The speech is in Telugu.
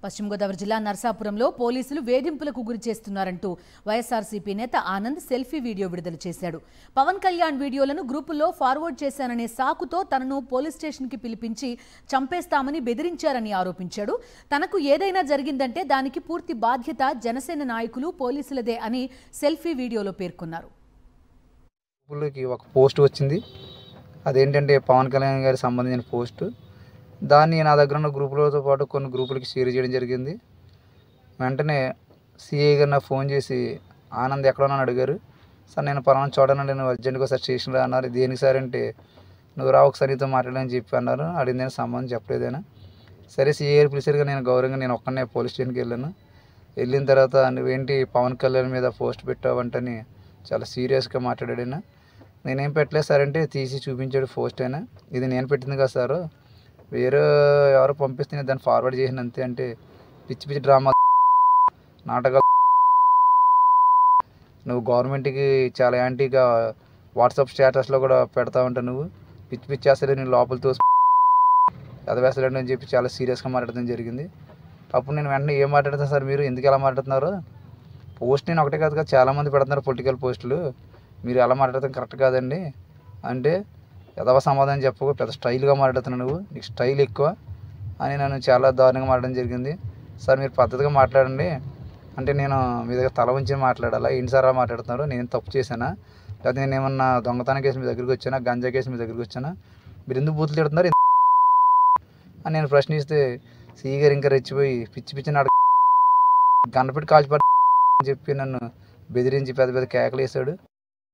పశ్చిమ గోదావరి జిల్లా నర్సాపురంలో పోలీసులు వేధింపులకు గురి చేస్తున్నారంటూ వైఎస్ఆర్సీపీ నేత ఆనంద్ సెల్ఫీ వీడియో విడుదల చేశాడు. పవన్ కళ్యాణ్ వీడియోలను గ్రూపుల్లో ఫార్వర్డ్ చేశాననే సాకుతో తనను పోలీస్ స్టేషన్కి పిలిపించి చంపేస్తామని బెదిరించారని ఆరోపించాడు. తనకు ఏదైనా జరిగిందంటే దానికి పూర్తి బాధ్యత జనసేన నాయకులు పోలీసులదే అని సెల్ఫీ వీడియోలో పేర్కొన్నారు. ఒక పోస్ట్ వచ్చింది, అదేంటంటే పవన్ కళ్యాణ్ గారికి సంబంధించిన పోస్టు. దాన్ని నా దగ్గర ఉన్న గ్రూపులతో పాటు కొన్ని గ్రూపులకి షేర్ చేయడం జరిగింది. వెంటనే సిఐ గారు నాకు ఫోన్ చేసి ఆనంద్ ఎక్కడున్నాను అడిగారు. సార్ నేను పలానా చూడనండి, నేను అర్జెంట్గా సార్ స్టేషన్లో అన్నారు. దేనికి సార్ అంటే నువ్వు రా ఒకసారి నీతో మాట్లాడని చెప్పి అన్నారు. అడిగిన సంబంధం చెప్పలేదైనా. సరే సిఐ గారు పిలిచారుగా నేను గౌరవంగా నేను ఒక్కనే పోలీస్ స్టేషన్కి వెళ్ళాను. వెళ్ళిన తర్వాత నువ్వేంటి పవన్ కళ్యాణ్ మీద పోస్ట్ పెట్టావంటని చాలా సీరియస్గా మాట్లాడాడైనా. నేనేం పెట్టలేదు సార్ అంటే తీసి చూపించాడు పోస్ట్ అయినా. ఇది నేను పెట్టింది కదా సార్, వేరే ఎవరో పంపిస్తే దాన్ని ఫార్వర్డ్ చేసిన అంతే. అంటే పిచ్చి పిచ్చి డ్రామా నాటకాలు, నువ్వు గవర్నమెంట్కి చాలా యాంటీగా వాట్సాప్ స్టేటస్లో కూడా పెడతా ఉంటావు. నువ్వు పిచ్చి పిచ్చి చేస్తలే, నేను లోపలతో ఎదవేస్తలేడు అని చెప్పి చాలా సీరియస్గా మాట్లాడడం జరిగింది. అప్పుడు నేను వెంటనే ఏం మాట్లాడతాను సార్, మీరు ఎందుకు ఎలా మాట్లాడుతున్నారు? పోస్ట్ నేను ఒకటే కాదు కదా, చాలామంది పెడుతున్నారు పొలిటికల్ పోస్టులు, మీరు ఎలా మాట్లాడతాం కరెక్ట్ కాదండి అంటే ఎదవ సమాధానం చెప్పకు, పెద్ద స్టైల్గా మాట్లాడుతున్నావు, నువ్వు నీకు స్టైల్ ఎక్కువ అని నన్ను చాలా దారుణంగా మాట్లాడడం జరిగింది. సార్ మీరు పద్ధతిగా మాట్లాడండి అంటే నేను మీ దగ్గర తల ఉంచి మాట్లాడాలా? ఏంటి సార్ అలా మాట్లాడుతున్నారు? నేను తప్పు చేశానా? లేకపోతే నేను ఏమన్నా దొంగతనం కేసు మీ దగ్గరికి వచ్చానా, గంజా కేసు మీ దగ్గరికి వచ్చానా? మీరు ఎందుకు బూతులు తిడుతున్నారు అని నేను ప్రశ్నిస్తే సిఈ గారు ఇంకా రెచ్చిపోయి పిచ్చి పిచ్చి నాడు గన్నపెట్టి కాల్చిపడి అని చెప్పి నన్ను బెదిరించి పెద్ద పెద్ద కేకలు వేశాడు.